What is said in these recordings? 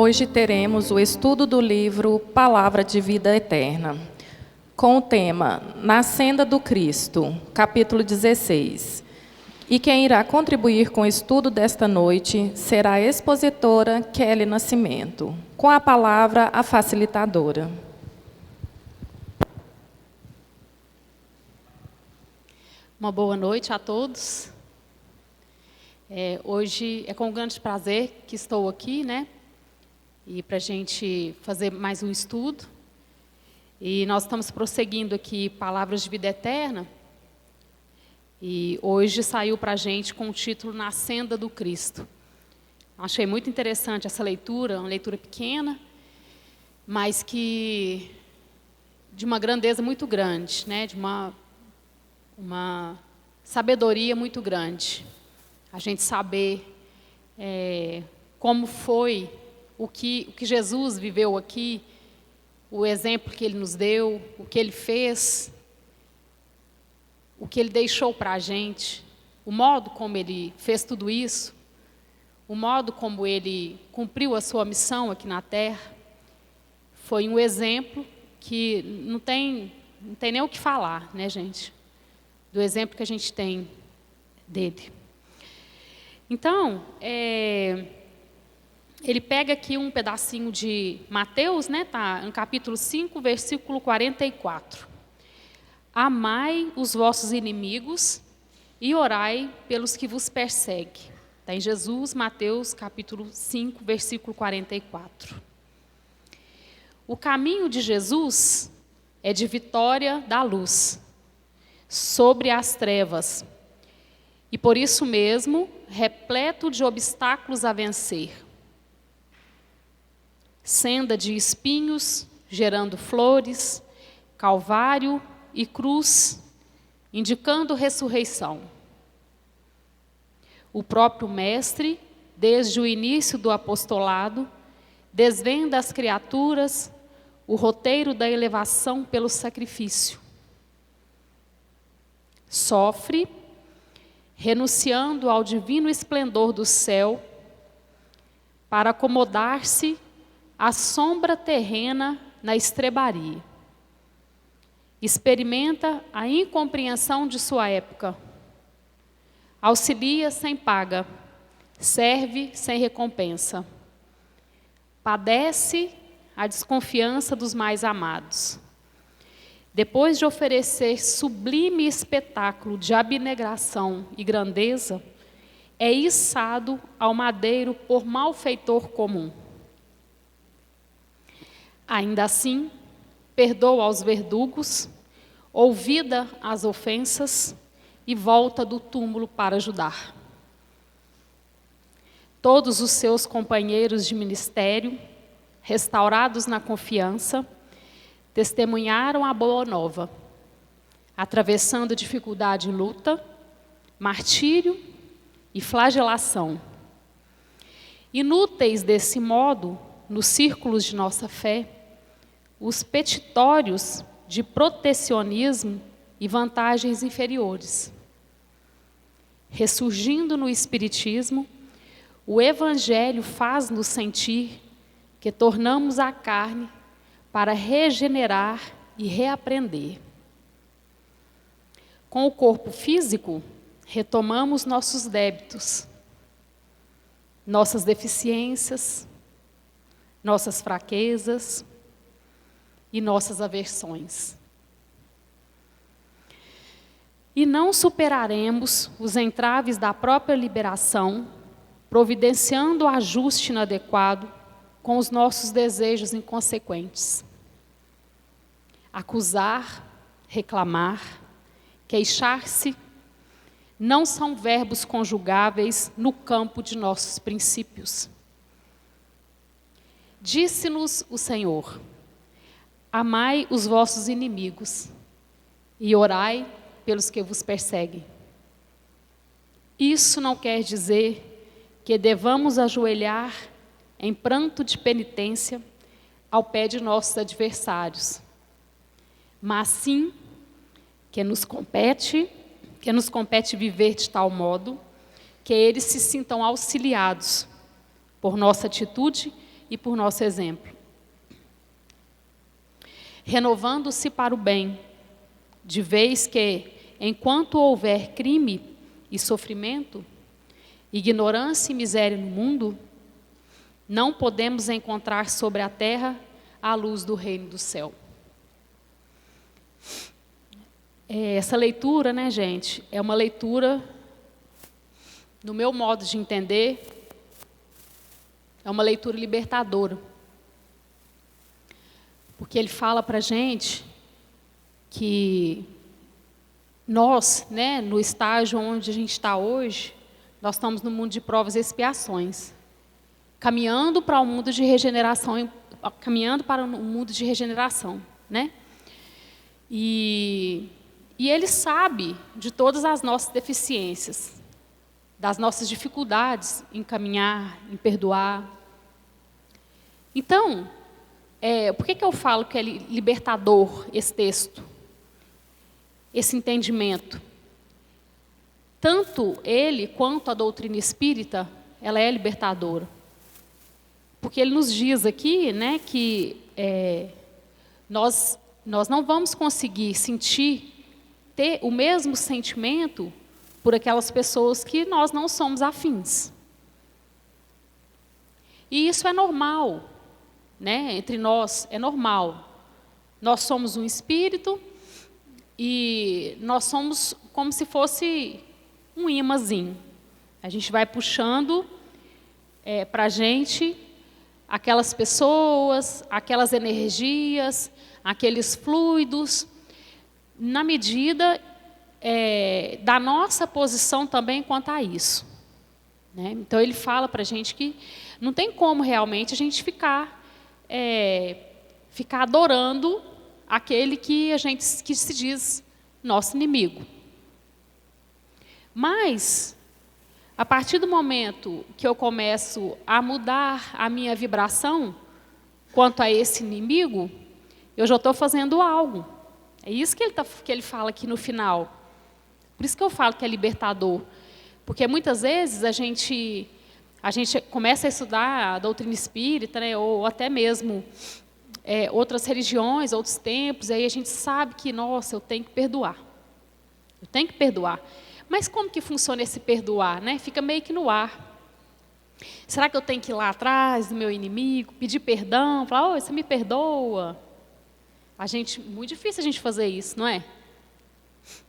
Hoje teremos o estudo do livro Palavra de Vida Eterna, com o tema Na Senda do Cristo, capítulo 16. E quem irá contribuir com o estudo desta noite será a expositora Kelly Nascimento, com a palavra a facilitadora. Uma boa noite a todos. Hoje é com grande prazer que estou aqui, E para a gente fazer mais um estudo. E nós estamos prosseguindo aqui Palavras de Vida Eterna. E hoje saiu para a gente com o título Na Senda do Cristo. Achei muito interessante essa leitura, uma leitura pequena, mas que de uma grandeza muito grande, De uma sabedoria muito grande. A gente saber como foi o que Jesus viveu aqui, o exemplo que Ele nos deu, o que Ele fez, o que Ele deixou para a gente, o modo como Ele fez tudo isso, o modo como Ele cumpriu a sua missão aqui na Terra, foi um exemplo que não tem nem o que falar, gente? Do exemplo que a gente tem dele. Então, ele pega aqui um pedacinho de Mateus, Está no capítulo 5, versículo 44. Amai os vossos inimigos e orai pelos que vos perseguem. Está em Jesus, Mateus, capítulo 5, versículo 44. O caminho de Jesus é de vitória da luz sobre as trevas, e por isso mesmo, repleto de obstáculos a vencer. Senda de espinhos, gerando flores, calvário e cruz, indicando ressurreição. O próprio Mestre, desde o início do apostolado, desvenda às criaturas o roteiro da elevação pelo sacrifício. Sofre, renunciando ao divino esplendor do céu, para acomodar-se à sombra terrena na estrebaria. Experimenta a incompreensão de sua época. Auxilia sem paga, serve sem recompensa. Padece a desconfiança dos mais amados. Depois de oferecer sublime espetáculo de abnegação e grandeza, é içado ao madeiro por malfeitor comum. Ainda assim, perdoa aos verdugos, ouvida as ofensas e volta do túmulo para ajudar. Todos os seus companheiros de ministério, restaurados na confiança, testemunharam a boa nova, atravessando dificuldade e luta, martírio e flagelação. Inúteis desse modo, nos círculos de nossa fé, os petitórios de protecionismo e vantagens inferiores. Ressurgindo no Espiritismo, o Evangelho faz-nos sentir que tornamos a carne para regenerar e reaprender. Com o corpo físico, retomamos nossos débitos, nossas deficiências, nossas fraquezas e nossas aversões. E não superaremos os entraves da própria liberação, providenciando o ajuste inadequado com os nossos desejos inconsequentes. Acusar, reclamar, queixar-se, não são verbos conjugáveis no campo de nossos princípios. Disse-nos o Senhor: amai os vossos inimigos e orai pelos que vos perseguem. Isso não quer dizer que devamos ajoelhar em pranto de penitência ao pé de nossos adversários, mas sim que nos compete viver de tal modo que eles se sintam auxiliados por nossa atitude e por nosso exemplo. Renovando-se para o bem, de vez que, enquanto houver crime e sofrimento, ignorância e miséria no mundo, não podemos encontrar sobre a terra a luz do reino do céu. Essa leitura, né, gente, é uma leitura, no meu modo de entender, é uma leitura libertadora. Porque ele fala para a gente que nós, né, no estágio onde a gente está hoje, nós estamos no mundo de provas e expiações, caminhando para um mundo de regeneração, né? E ele sabe de todas as nossas deficiências, das nossas dificuldades em caminhar, em perdoar. Então, por que eu falo que é libertador esse texto, esse entendimento? Tanto ele quanto a doutrina espírita, ela é libertadora. Porque ele nos diz aqui, né, que nós não vamos conseguir ter o mesmo sentimento por aquelas pessoas que nós não somos afins. E isso é normal, né? Entre nós é normal. Nós somos um espírito e nós somos como se fosse um imãzinho. A gente vai puxando para a gente aquelas pessoas, aquelas energias, aqueles fluidos, na medida da nossa posição também quanto a isso, né? Então ele fala para a gente que não tem como realmente a gente ficar adorando aquele que se diz nosso inimigo. Mas, a partir do momento que eu começo a mudar a minha vibração quanto a esse inimigo, eu já estou fazendo algo. É isso que ele fala aqui no final. Por isso que eu falo que é libertador. Porque muitas vezes a gente começa a estudar a doutrina espírita, né, ou até mesmo outras religiões, outros tempos, e aí a gente sabe que, nossa, eu tenho que perdoar. Eu tenho que perdoar. Mas como que funciona esse perdoar, né? Fica meio que no ar. Será que eu tenho que ir lá atrás do meu inimigo, pedir perdão, falar, você me perdoa? Muito difícil a gente fazer isso, não é?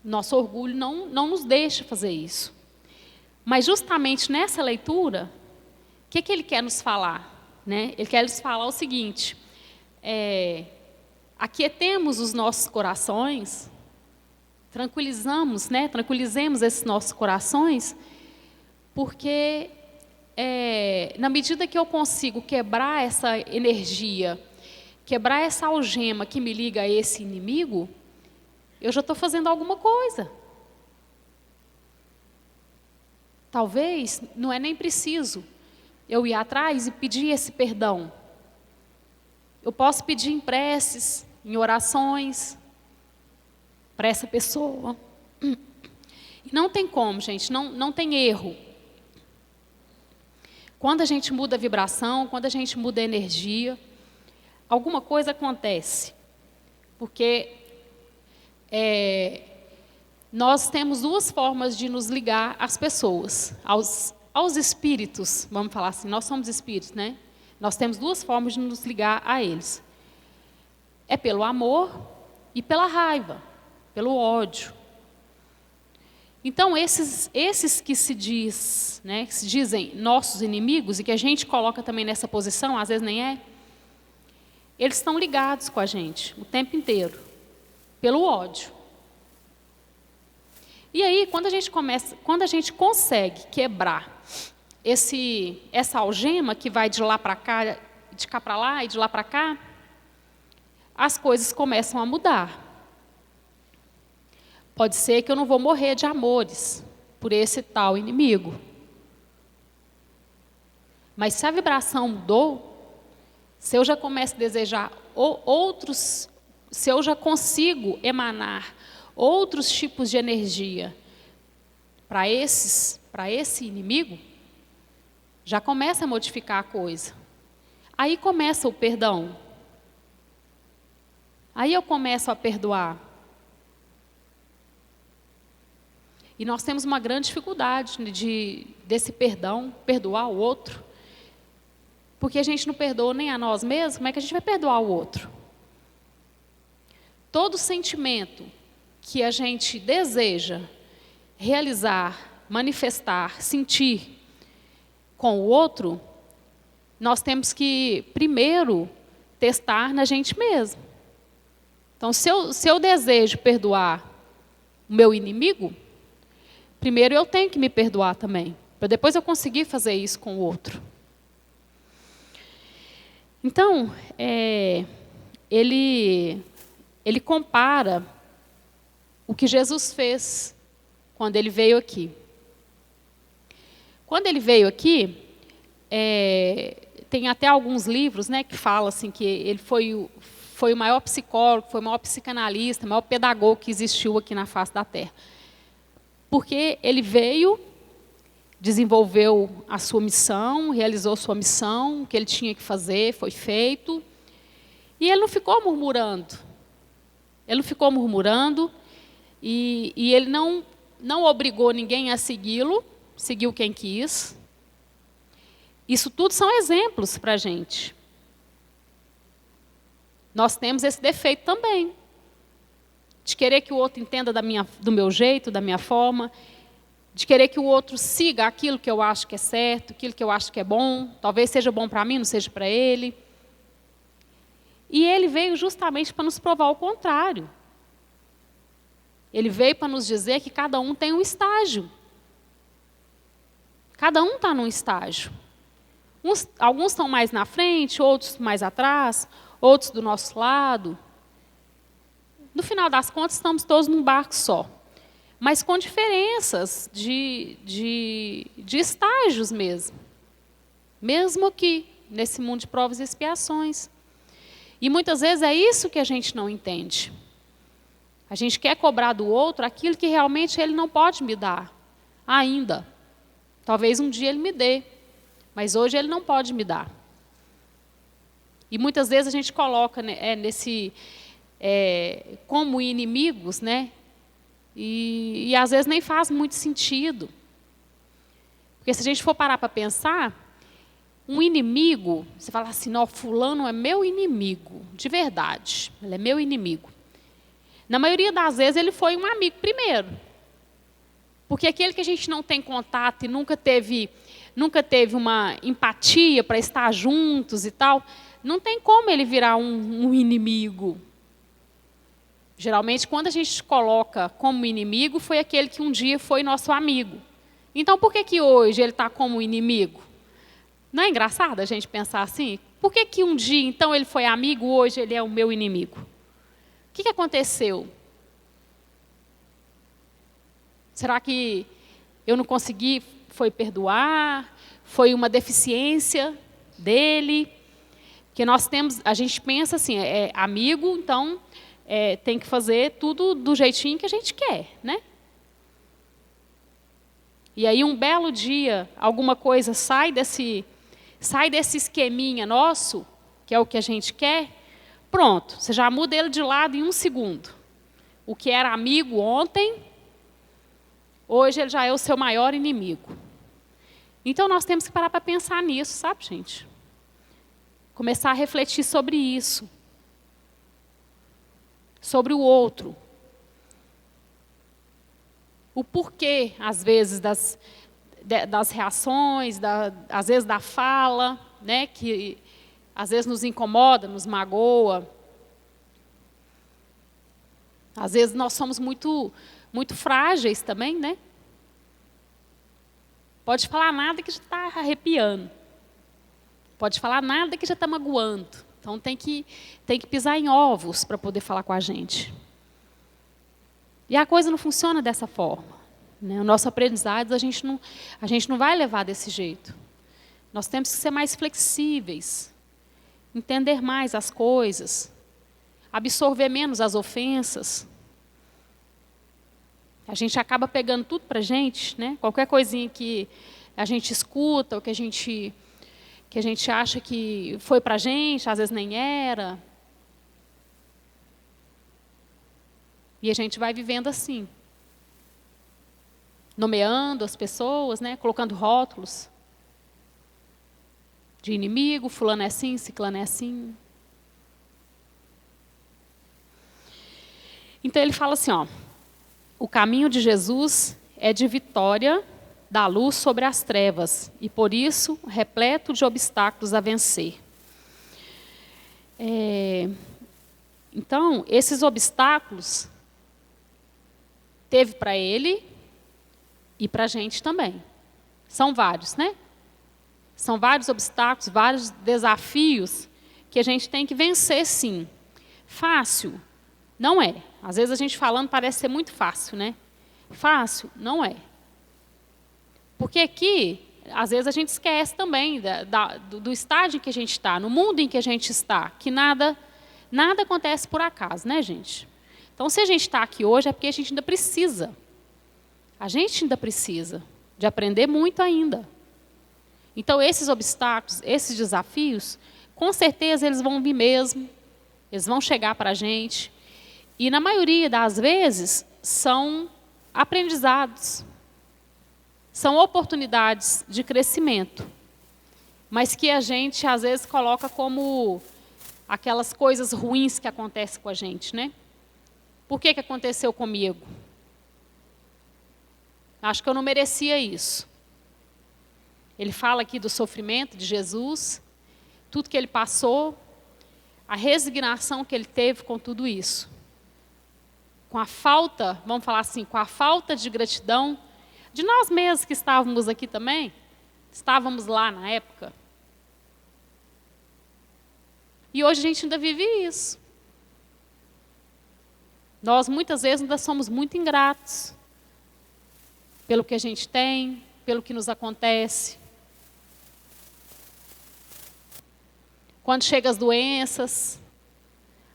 Nosso orgulho não nos deixa fazer isso. Mas justamente nessa leitura, o que ele quer nos falar, né? Ele quer nos falar o seguinte: aquietemos os nossos corações, tranquilizemos esses nossos corações, porque na medida que eu consigo quebrar essa energia, quebrar essa algema que me liga a esse inimigo, eu já estou fazendo alguma coisa. Talvez não é nem preciso eu ir atrás e pedir esse perdão. Eu posso pedir em preces, em orações, para essa pessoa. E não tem como, gente, não tem erro. Quando a gente muda a vibração, quando a gente muda a energia, alguma coisa acontece. Porque nós temos duas formas de nos ligar às pessoas, aos espíritos, vamos falar assim, nós somos espíritos, né? Nós temos duas formas de nos ligar a eles. É pelo amor e pela raiva, pelo ódio. Então, esses que se dizem nossos inimigos, e que a gente coloca também nessa posição, às vezes nem eles estão ligados com a gente o tempo inteiro, pelo ódio. E aí, quando a gente consegue quebrar essa algema que vai de lá para cá, de cá para lá e de lá para cá, as coisas começam a mudar. Pode ser que eu não vou morrer de amores por esse tal inimigo. Mas se a vibração mudou, se eu já começo a desejar outros, se eu já consigo emanar outros tipos de energia para esse inimigo, já começa a modificar a coisa. Aí começa o perdão. Aí eu começo a perdoar. E nós temos uma grande dificuldade desse perdão, perdoar o outro. Porque a gente não perdoa nem a nós mesmos, como é que a gente vai perdoar o outro? Todo sentimento que a gente deseja realizar, manifestar, sentir com o outro, nós temos que primeiro testar na gente mesmo. Então, se eu desejo perdoar o meu inimigo, primeiro eu tenho que me perdoar também, para depois eu conseguir fazer isso com o outro. Então, ele compara o que Jesus fez quando ele veio aqui. Quando ele veio aqui, tem até alguns livros, né, que falam assim, que ele foi o maior psicólogo, foi o maior psicanalista, o maior pedagogo que existiu aqui na face da Terra. Porque ele veio, desenvolveu a sua missão, realizou sua missão, o que ele tinha que fazer foi feito. E ele não ficou murmurando. Ele não ficou murmurando e ele não obrigou ninguém a segui-lo, seguiu quem quis. Isso tudo são exemplos para a gente. Nós temos esse defeito também, de querer que o outro entenda do meu jeito, da minha forma, de querer que o outro siga aquilo que eu acho que é certo, aquilo que eu acho que é bom, talvez seja bom para mim, não seja para ele. E ele veio justamente para nos provar o contrário. Ele veio para nos dizer que cada um tem um estágio. Cada um está num estágio. Alguns estão mais na frente, outros mais atrás, outros do nosso lado. No final das contas, estamos todos num barco só. Mas com diferenças de estágios mesmo. Mesmo aqui, nesse mundo de provas e expiações. E muitas vezes é isso que a gente não entende. A gente quer cobrar do outro aquilo que realmente ele não pode me dar. Ainda. Talvez um dia ele me dê. Mas hoje ele não pode me dar. E muitas vezes a gente coloca como inimigos, né? E às vezes nem faz muito sentido. Porque se a gente for parar para pensar, um inimigo, você fala assim, não, fulano é meu inimigo, de verdade, ele é meu inimigo. Na maioria das vezes ele foi um amigo primeiro. Porque aquele que a gente não tem contato e nunca teve uma empatia para estar juntos e tal, não tem como ele virar um inimigo. Geralmente, quando a gente coloca como inimigo, foi aquele que um dia foi nosso amigo. Então, por que hoje ele está como inimigo? Não é engraçado a gente pensar assim? Por que um dia, então, ele foi amigo, hoje ele é o meu inimigo? O que aconteceu? Será que eu não consegui, foi perdoar? Foi uma deficiência dele? Porque a gente pensa assim, amigo, então tem que fazer tudo do jeitinho que a gente quer, né? E aí um belo dia, alguma coisa sai desse esqueminha nosso, que é o que a gente quer, pronto, você já muda ele de lado em um segundo. O que era amigo ontem, hoje ele já é o seu maior inimigo. Então nós temos que parar para pensar nisso, sabe, gente? Começar a refletir sobre isso. Sobre o outro. O porquê, às vezes, das reações, às vezes da fala, né, que às vezes nos incomoda, nos magoa. Às vezes nós somos muito, muito frágeis também, né? Pode falar nada que já está arrepiando. Pode falar nada que já está magoando. Então tem que pisar em ovos para poder falar com a gente. E a coisa não funciona dessa forma. Né? O nosso aprendizado a gente não vai levar desse jeito. Nós temos que ser mais flexíveis, entender mais as coisas, absorver menos as ofensas. A gente acaba pegando tudo para a gente, né? Qualquer coisinha que a gente escuta, ou que a gente que a gente acha que foi para a gente, às vezes nem era. E a gente vai vivendo assim, nomeando as pessoas, né, colocando rótulos de inimigo, fulano é assim, ciclano é assim. Então ele fala assim, ó, o caminho de Jesus é de vitória da luz sobre as trevas, e por isso repleto de obstáculos a vencer. Então, esses obstáculos teve para ele e para a gente também. São vários, né? São vários obstáculos, vários desafios que a gente tem que vencer, sim. Fácil? Não é. Às vezes a gente falando parece ser muito fácil, né? Fácil? Não é. Porque aqui, às vezes a gente esquece também do estágio em que a gente está, no mundo em que a gente está, que nada acontece por acaso, né, gente? Então, se a gente está aqui hoje, é porque a gente ainda precisa. A gente ainda precisa de aprender muito ainda. Então, esses obstáculos, esses desafios, com certeza eles vão vir mesmo, eles vão chegar para a gente. E, na maioria das vezes, são aprendizados, são oportunidades de crescimento, mas que a gente, às vezes, coloca como aquelas coisas ruins que acontecem com a gente, né? Por que aconteceu comigo? Acho que eu não merecia isso. Ele fala aqui do sofrimento de Jesus, tudo que ele passou, a resignação que ele teve com tudo isso. Com a falta, vamos falar assim, com a falta de gratidão de nós mesmos que estávamos aqui também, estávamos lá na época. E hoje a gente ainda vive isso. Nós, muitas vezes, ainda somos muito ingratos pelo que a gente tem, pelo que nos acontece. Quando chegam as doenças,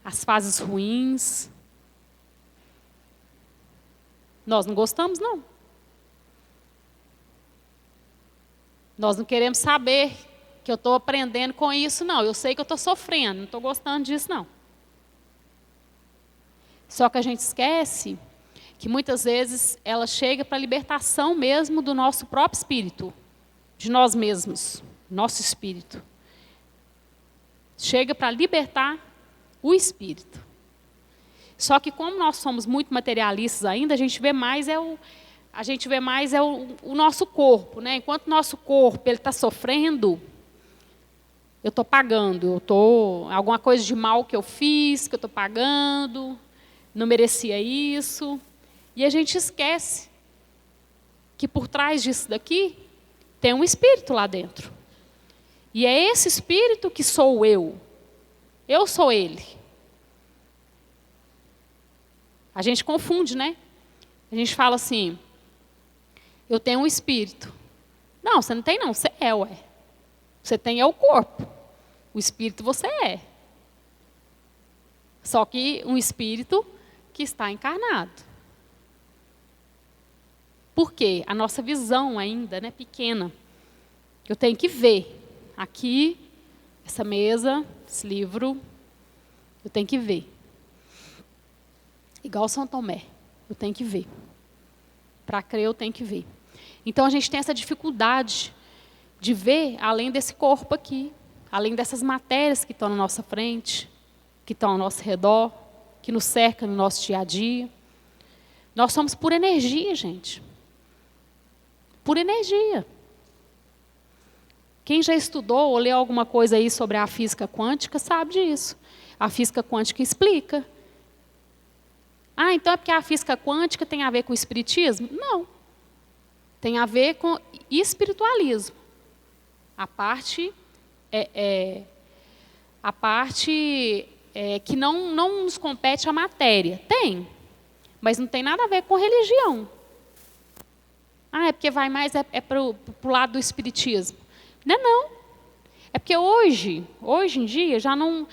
as fases ruins, nós não gostamos, não. Nós não queremos saber que eu estou aprendendo com isso, não. Eu sei que eu estou sofrendo, não estou gostando disso, não. Só que a gente esquece que muitas vezes ela chega para a libertação mesmo do nosso próprio espírito, de nós mesmos, nosso espírito. Chega para libertar o espírito. Só que como nós somos muito materialistas ainda, a gente vê mais o nosso corpo, né? Enquanto o nosso corpo está sofrendo, eu estou pagando, alguma coisa de mal que eu fiz, que eu estou pagando, não merecia isso. E a gente esquece que por trás disso daqui tem um espírito lá dentro. E é esse espírito que sou eu. Eu sou ele. A gente confunde, né? A gente fala assim, eu tenho um espírito. Não, você não tem não, você é, ué. Você tem é o corpo. O espírito você é. Só que um espírito que está encarnado. Por quê? A nossa visão ainda é pequena. Eu tenho que ver. Aqui, essa mesa, esse livro, eu tenho que ver. Igual São Tomé, eu tenho que ver. Para crer, eu tenho que ver. Então, a gente tem essa dificuldade de ver além desse corpo aqui, além dessas matérias que estão na nossa frente, que estão ao nosso redor, que nos cercam no nosso dia a dia. Nós somos por energia, gente. Por energia. Quem já estudou ou leu alguma coisa aí sobre a física quântica sabe disso. A física quântica explica. Ah, então é porque a física quântica tem a ver com o espiritismo? Não. Tem a ver com espiritualismo. A parte que não nos compete a matéria. Tem, mas não tem nada a ver com religião. Ah, é porque vai mais para o lado do espiritismo. Não é não. É porque hoje em dia, já não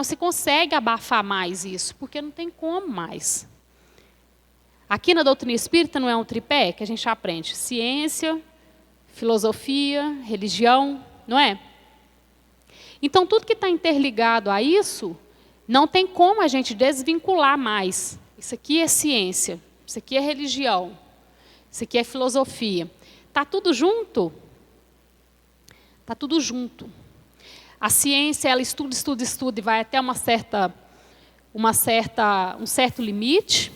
se consegue abafar mais isso, porque não tem como mais. Aqui na doutrina espírita não é um tripé que a gente aprende ciência, filosofia, religião, não é? Então, tudo que está interligado a isso, não tem como a gente desvincular mais. Isso aqui é ciência, isso aqui é religião, isso aqui é filosofia. Está tudo junto? Está tudo junto. A ciência, ela estuda e vai até um certo limite.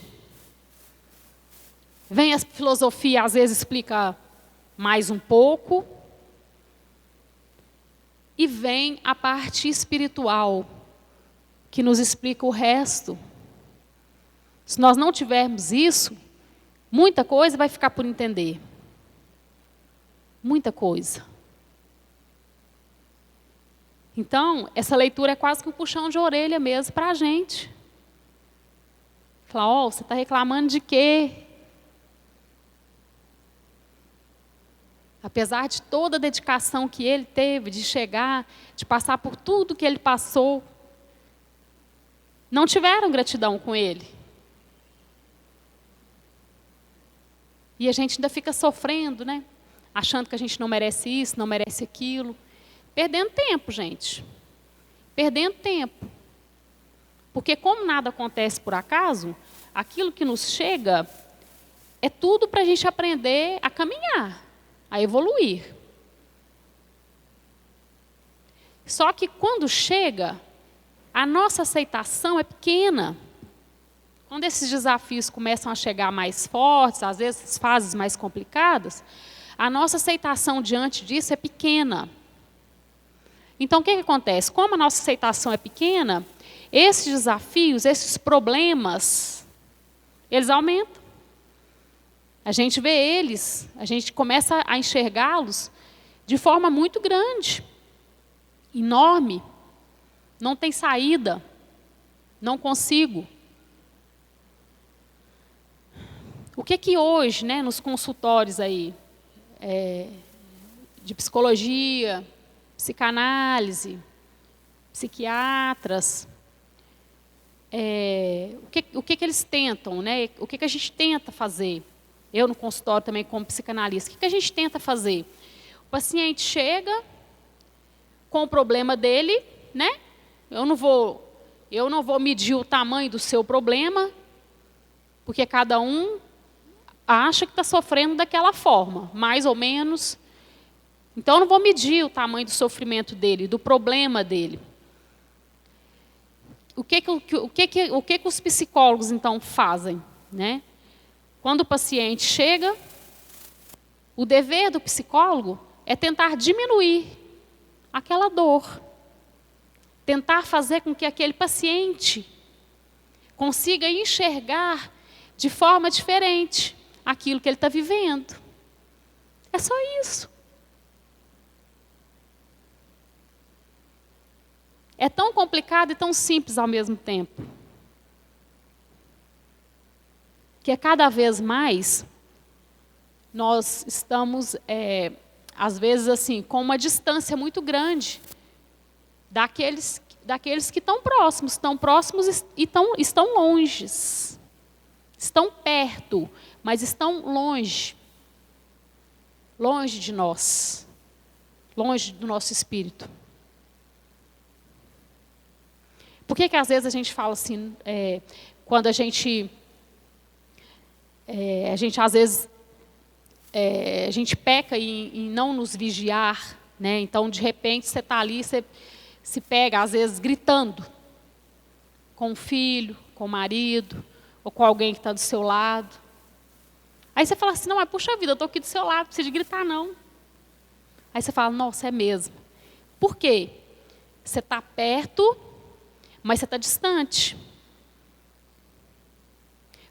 Vem a filosofia, às vezes explica mais um pouco. E vem a parte espiritual, que nos explica o resto. Se nós não tivermos isso, muita coisa vai ficar por entender. Muita coisa. Então, essa leitura é quase que um puxão de orelha mesmo para a gente. Falar, você está reclamando de quê? Apesar de toda a dedicação que ele teve de chegar, de passar por tudo que ele passou, não tiveram gratidão com ele. E a gente ainda fica sofrendo, né? Achando que a gente não merece isso, não merece aquilo. Perdendo tempo, gente. Perdendo tempo. Porque como nada acontece por acaso, aquilo que nos chega é tudo para a gente aprender a caminhar, a evoluir. Só que quando chega, a nossa aceitação é pequena. Quando esses desafios começam a chegar mais fortes, às vezes fases mais complicadas, a nossa aceitação diante disso é pequena. Então, o que acontece? Como a nossa aceitação é pequena, esses desafios, esses problemas, eles aumentam. A gente vê eles, a gente começa a enxergá-los de forma muito grande, enorme. Não tem saída, não consigo. O que hoje, né, nos consultórios aí, de psicologia, psicanálise, psiquiatras, o que eles tentam, né? O que a gente tenta fazer? Eu no consultório também como psicanalista, o que a gente tenta fazer? O paciente chega com o problema dele, né? Eu não vou medir o tamanho do seu problema, porque cada um acha que está sofrendo daquela forma, mais ou menos. Então, eu não vou medir o tamanho do sofrimento dele, do problema dele. O que os psicólogos, então, fazem? Né? Quando o paciente chega, o dever do psicólogo é tentar diminuir aquela dor. Tentar fazer com que aquele paciente consiga enxergar de forma diferente aquilo que ele está vivendo. É só isso. É tão complicado e tão simples ao mesmo tempo. Que cada vez mais nós estamos, às vezes, assim, com uma distância muito grande daqueles que estão próximos e estão longe. Estão perto, mas estão longe. Longe de nós. Longe do nosso espírito. Por que às vezes a gente fala assim, quando a gente às vezes a gente peca em não nos vigiar, né? Então de repente você está ali, você se pega às vezes gritando com o filho, com o marido, ou com alguém que está do seu lado. Aí você fala assim, não, mas puxa vida, eu estou aqui do seu lado, não precisa de gritar não. Aí você fala, nossa, é mesmo. Por quê? Você está perto, mas você está distante.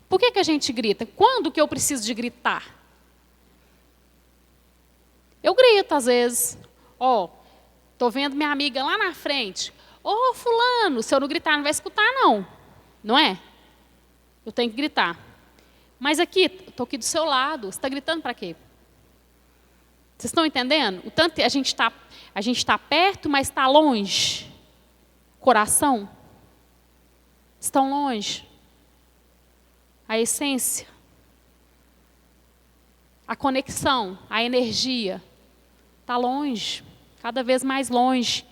Por que a gente grita? Quando que eu preciso de gritar? Eu grito às vezes. Estou vendo minha amiga lá na frente. Fulano, se eu não gritar, não vai escutar não. Não é? Eu tenho que gritar. Mas aqui, estou aqui do seu lado. Você está gritando para quê? Vocês estão entendendo? O tanto que a gente está perto, mas está longe. Coração. Estão longe. A essência. A conexão, a energia. Está longe. Cada vez mais longe.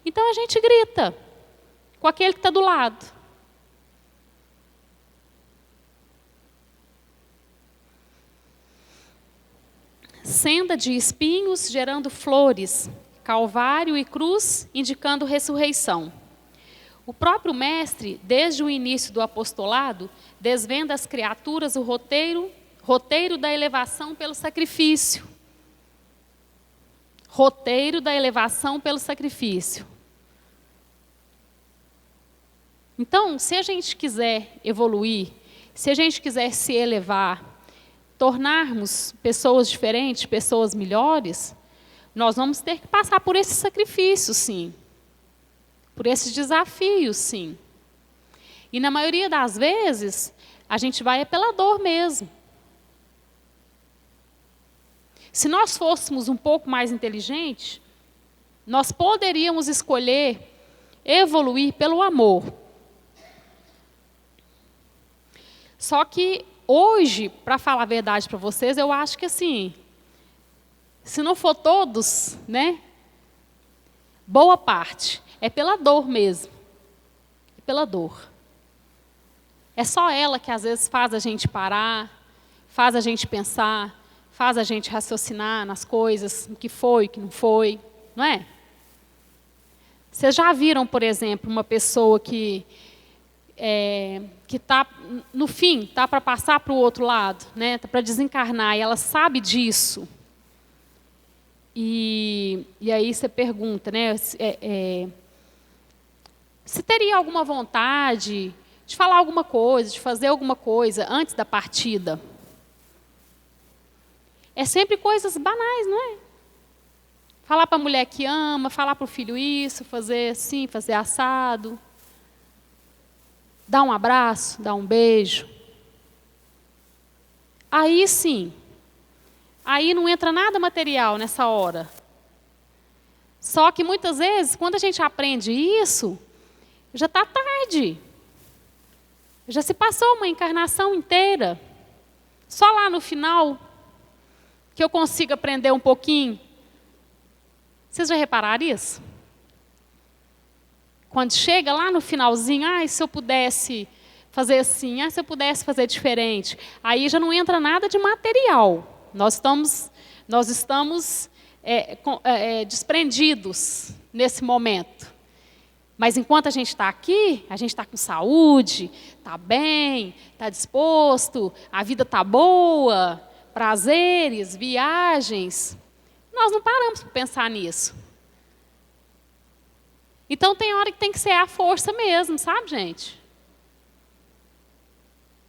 Então a gente grita com aquele que está do lado. Senda de espinhos gerando flores, calvário e cruz indicando ressurreição. O próprio mestre, desde o início do apostolado, desvenda às criaturas o roteiro da elevação pelo sacrifício. Roteiro da elevação pelo sacrifício. Então, se a gente quiser evoluir, se a gente quiser se elevar, tornarmos pessoas diferentes, pessoas melhores, nós vamos ter que passar por esse sacrifício, sim. Por esses desafios, sim. E na maioria das vezes, a gente vai pela dor mesmo. Se nós fôssemos um pouco mais inteligentes, nós poderíamos escolher evoluir pelo amor. Só que hoje, para falar a verdade para vocês, eu acho que assim, se não for todos, né, boa parte, é pela dor mesmo. É pela dor. É só ela que às vezes faz a gente parar, faz a gente pensar, faz a gente raciocinar nas coisas, o que foi, o que não foi, não é? Vocês já viram, por exemplo, uma pessoa que está, no fim, está para passar para o outro lado, né? Está para desencarnar, e ela sabe disso. E aí você pergunta, né? Se teria alguma vontade de falar alguma coisa, de fazer alguma coisa antes da partida. É sempre coisas banais, não é? Falar para a mulher que ama, falar para o filho isso, fazer assim, fazer assado. Dar um abraço, dar um beijo. Aí sim, aí não entra nada material nessa hora. Só que muitas vezes, quando a gente aprende isso, já está tarde. Já se passou uma encarnação inteira. Só lá no final, que eu consigo aprender um pouquinho. Vocês já repararam isso? Quando chega lá no finalzinho, se eu pudesse fazer assim, se eu pudesse fazer diferente. Aí já não entra nada de material. Nós estamos desprendidos nesse momento. Mas enquanto a gente está aqui, a gente está com saúde, está bem, está disposto, a vida está boa, prazeres, viagens. Nós não paramos para pensar nisso. Então tem hora que tem que ser a força mesmo, sabe, gente?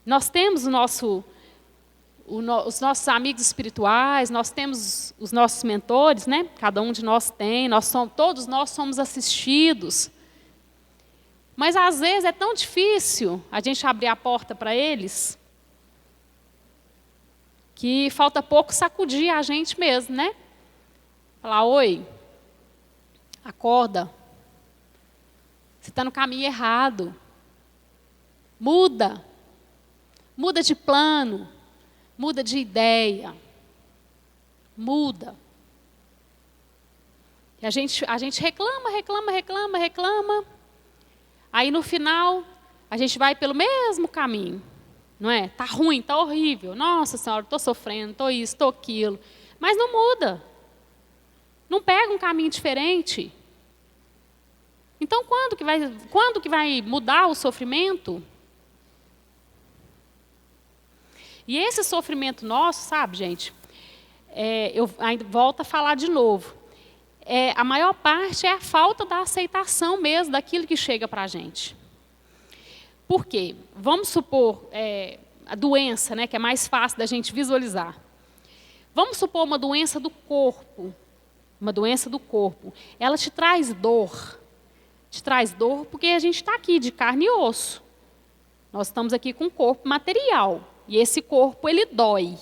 Nós temos os nossos amigos espirituais, nós temos os nossos mentores, né? Cada um de nós tem, todos nós somos assistidos. Mas às vezes é tão difícil a gente abrir a porta para eles, que falta pouco sacudir a gente mesmo, né? Falar, oi, acorda. Você está no caminho errado. Muda. Muda de plano. Muda de ideia. Muda. E a gente reclama. Aí no final, a gente vai pelo mesmo caminho. Não é? Está ruim, está horrível. Nossa Senhora, estou sofrendo, estou isso, estou aquilo. Mas não muda. Não pega um caminho diferente. Então, quando que vai mudar o sofrimento? E esse sofrimento nosso, sabe, gente, eu ainda volto a falar de novo, a maior parte é a falta da aceitação mesmo daquilo que chega para a gente. Por quê? Vamos supor a doença, né, que é mais fácil da gente visualizar. Vamos supor uma doença do corpo. Uma doença do corpo. Ela te traz dor. Te traz dor porque a gente está aqui de carne e osso. Nós estamos aqui com um corpo material. E esse corpo, ele dói.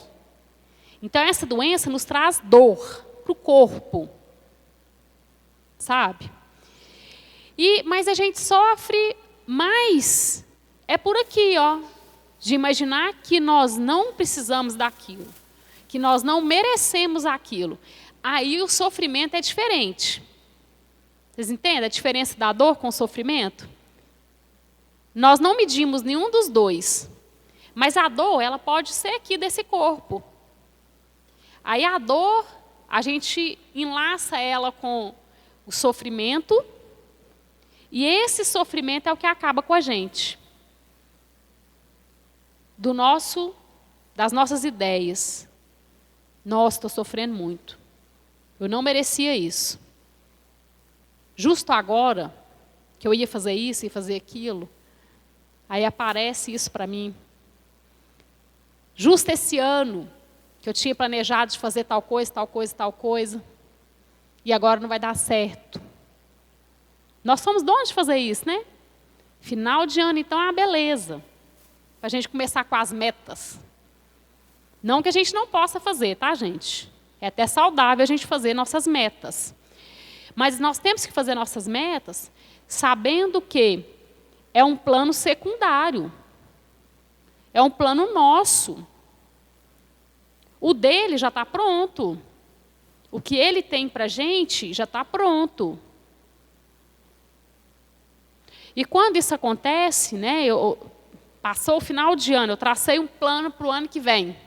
Então, essa doença nos traz dor para o corpo. Sabe? Mas a gente sofre mais. É por aqui, ó. De imaginar que nós não precisamos daquilo. Que nós não merecemos aquilo. Aí o sofrimento é diferente. Vocês entendem a diferença da dor com o sofrimento? Nós não medimos nenhum dos dois. Mas a dor, ela pode ser aqui desse corpo. Aí a dor, a gente enlaça ela com o sofrimento. E esse sofrimento é o que acaba com a gente. Das nossas ideias. Nossa, estou sofrendo muito. Eu não merecia isso. Justo agora, que eu ia fazer isso e fazer aquilo, aí aparece isso para mim. Justo esse ano, que eu tinha planejado de fazer tal coisa, tal coisa, tal coisa, e agora não vai dar certo. Nós somos donos de fazer isso, né? Final de ano, então, é uma beleza. Para a gente começar com as metas. Não que a gente não possa fazer, tá, gente? É até saudável a gente fazer nossas metas. Mas nós temos que fazer nossas metas sabendo que é um plano secundário. É um plano nosso. O dele já está pronto. O que ele tem para a gente já está pronto. E quando isso acontece, né, passou o final de ano, eu tracei um plano para o ano que vem.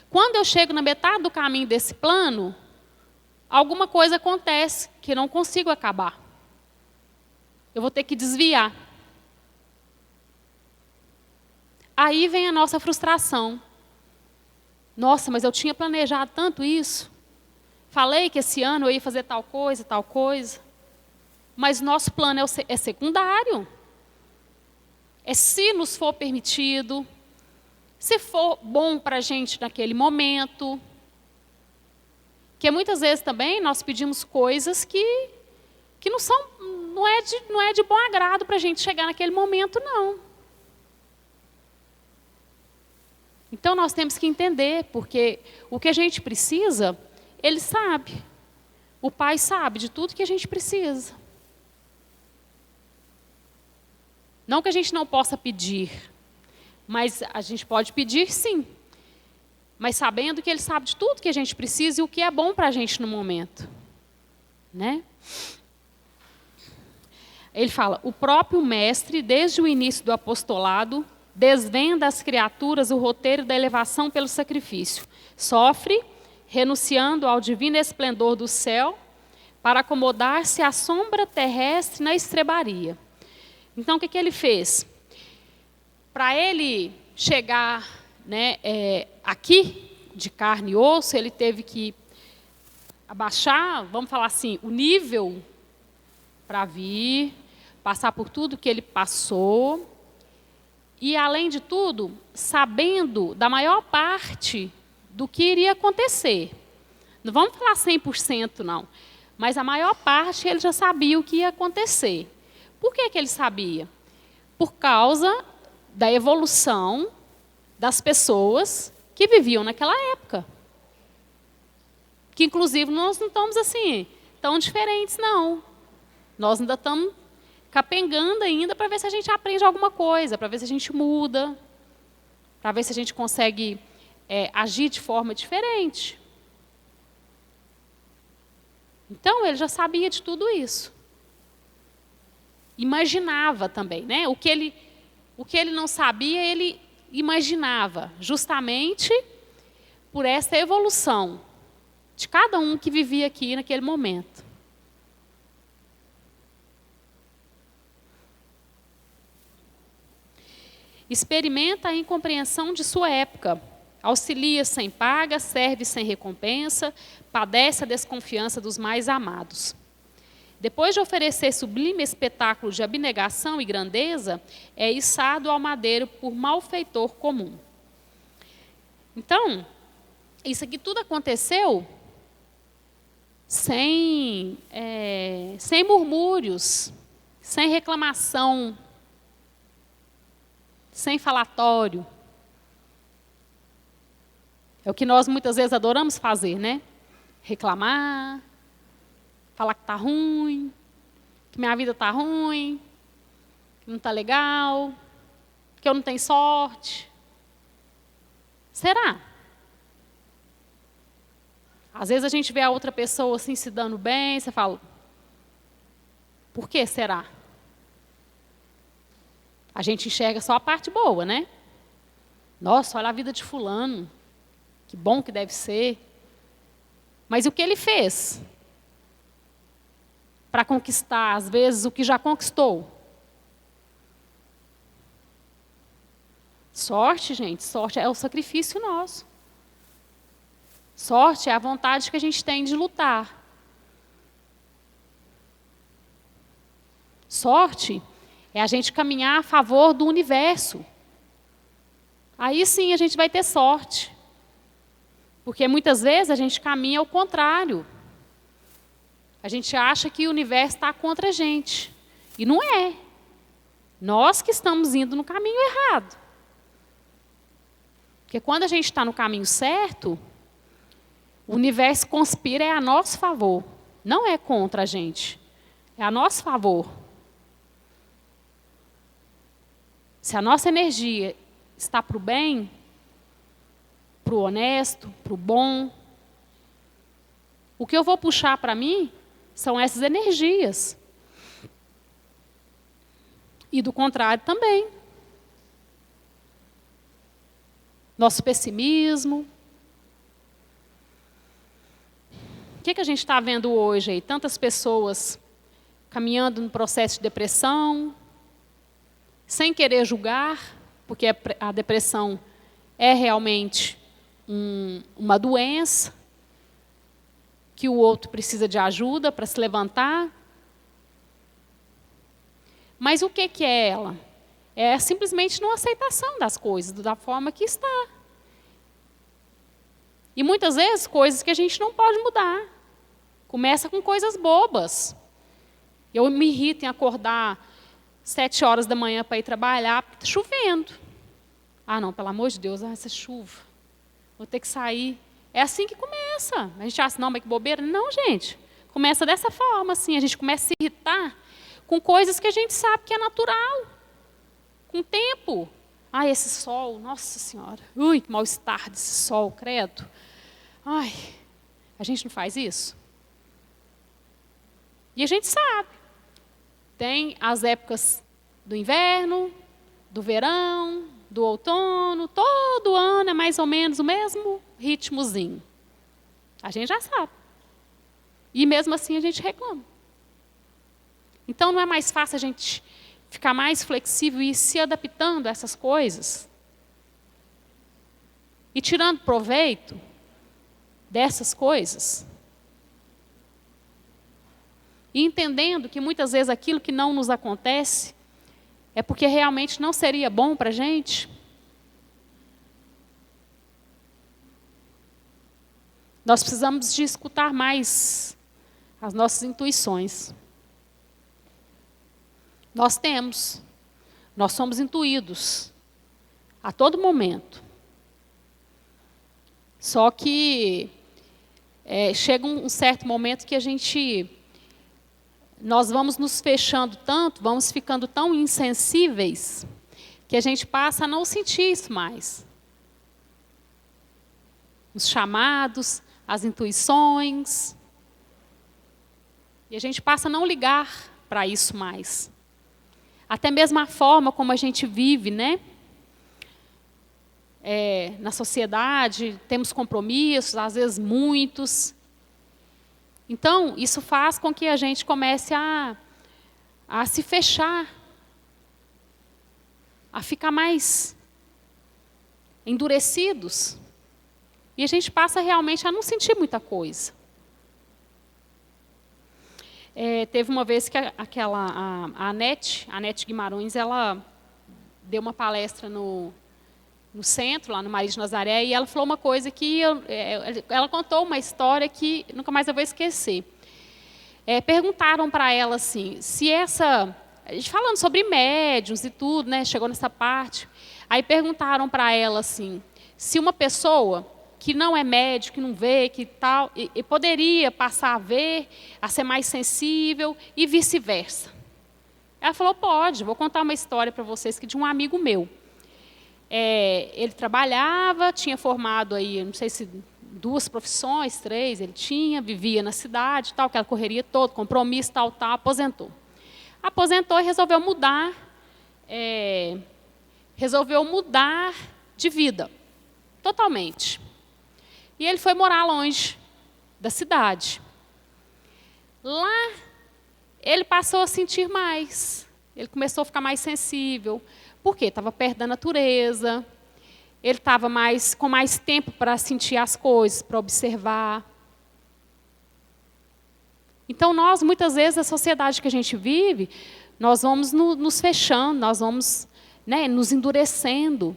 Quando eu chego na metade do caminho desse plano, alguma coisa acontece que eu não consigo acabar. Eu vou ter que desviar. Aí vem a nossa frustração. Nossa, mas eu tinha planejado tanto isso. Falei que esse ano eu ia fazer tal coisa, tal coisa. Mas nosso plano é secundário. É se nos for permitido, se for bom para a gente naquele momento. Porque muitas vezes também nós pedimos coisas que não é de bom agrado para a gente chegar naquele momento, não. Então nós temos que entender, porque o que a gente precisa, Ele sabe. O Pai sabe de tudo que a gente precisa. Não que a gente não possa pedir, mas a gente pode pedir sim. Mas sabendo que Ele sabe de tudo que a gente precisa e o que é bom para a gente no momento. Né? Ele fala, o próprio Mestre, desde o início do apostolado, desvenda às criaturas o roteiro da elevação pelo sacrifício. Sofre, renunciando ao divino esplendor do céu, para acomodar-se à sombra terrestre na estrebaria. Então, o que ele fez? Para ele chegar, né, aqui, de carne e osso, ele teve que abaixar, vamos falar assim, o nível para vir, passar por tudo que ele passou. E, além de tudo, sabendo da maior parte do que iria acontecer. Não vamos falar 100%, não. Mas a maior parte ele já sabia o que ia acontecer. Por que ele sabia? Por causa da evolução das pessoas que viviam naquela época. Que, inclusive, nós não estamos assim, tão diferentes, não. Nós ainda estamos capengando ainda para ver se a gente aprende alguma coisa, para ver se a gente muda, para ver se a gente consegue agir de forma diferente. Então, ele já sabia de tudo isso. Imaginava também, né? O que ele não sabia, ele imaginava, justamente por essa evolução de cada um que vivia aqui naquele momento. Experimenta a incompreensão de sua época. Auxilia sem paga, serve sem recompensa, padece a desconfiança dos mais amados. Depois de oferecer sublime espetáculo de abnegação e grandeza, é içado ao madeiro por malfeitor comum. Então, isso aqui tudo aconteceu sem murmúrios, sem reclamação, sem falatório. É o que nós muitas vezes adoramos fazer, né? Reclamar, falar que está ruim, que minha vida está ruim, que não está legal, que eu não tenho sorte. Será? Às vezes a gente vê a outra pessoa assim se dando bem, você fala, Por que será? A gente enxerga só a parte boa, né? Nossa, olha a vida de fulano. Que bom que deve ser. Mas o que ele fez para conquistar, às vezes, o que já conquistou? Sorte, gente, sorte é o sacrifício nosso. Sorte é a vontade que a gente tem de lutar. Sorte é a gente caminhar a favor do universo. Aí sim a gente vai ter sorte. Porque muitas vezes a gente caminha ao contrário. A gente acha que o universo está contra a gente. E não é. Nós que estamos indo no caminho errado. Porque quando a gente está no caminho certo, o universo conspira a nosso favor. Não é contra a gente. É a nosso favor. Se a nossa energia está para o bem, para o honesto, para o bom, o que eu vou puxar para mim são essas energias. E do contrário também. Nosso pessimismo. O que a gente está vendo hoje aí? Tantas pessoas caminhando no processo de depressão, sem querer julgar, porque a depressão é realmente uma doença, que o outro precisa de ajuda para se levantar. Mas o que é ela? É simplesmente não aceitação das coisas, da forma que está. E muitas vezes coisas que a gente não pode mudar. Começa com coisas bobas. Eu me irrito em acordar 7 horas da manhã para ir trabalhar, porque está chovendo. Ah, não, pelo amor de Deus, essa chuva. Vou ter que sair. É assim que começa. A gente acha, não, mas que bobeira. Não, gente. Começa dessa forma, assim. A gente começa a se irritar com coisas que a gente sabe que é natural. Com o tempo. Ah, esse sol, nossa senhora. Ui, que mal-estar desse sol, credo. Ai, a gente não faz isso? E a gente sabe. Tem as épocas do inverno, do verão, do outono, todo ano é mais ou menos o mesmo ritmozinho. A gente já sabe. E mesmo assim a gente reclama. Então não é mais fácil a gente ficar mais flexível e ir se adaptando a essas coisas? E tirando proveito dessas coisas? E entendendo que muitas vezes aquilo que não nos acontece é porque realmente não seria bom para a gente? Nós precisamos de escutar mais as nossas intuições. Nós somos intuídos a todo momento. Só que chega um certo momento que nós vamos nos fechando tanto, vamos ficando tão insensíveis, que a gente passa a não sentir isso mais. Os chamados, as intuições. E a gente passa a não ligar para isso mais. Até mesmo a forma como a gente vive, né? Na sociedade, temos compromissos, às vezes muitos. Então, isso faz com que a gente comece a se fechar, a ficar mais endurecidos. E a gente passa realmente a não sentir muita coisa. Teve uma vez que a Anete Guimarães, ela deu uma palestra no centro, lá no Maria de Nazaré, e ela falou uma coisa que ela contou uma história que nunca mais eu vou esquecer. Perguntaram para ela assim, a gente falando sobre médiuns e tudo, né, chegou nessa parte, aí perguntaram para ela assim, se uma pessoa que não é médium, que não vê, que tal, e poderia passar a ver, a ser mais sensível e vice-versa. Ela falou, pode, vou contar uma história para vocês que de um amigo meu. Ele trabalhava, tinha formado aí, não sei se 2 profissões, 3, ele tinha, vivia na cidade, tal, aquela correria toda, compromisso, tal, aposentou. aposentou e resolveu mudar de vida, totalmente. E ele foi morar longe da cidade. Lá, ele passou a sentir mais. Ele começou a ficar mais sensível. Por quê? Estava perto da natureza. Ele estava com mais tempo para sentir as coisas, para observar. Então, nós, muitas vezes, a sociedade que a gente vive, nós vamos nos fechando, nós vamos, né, nos endurecendo.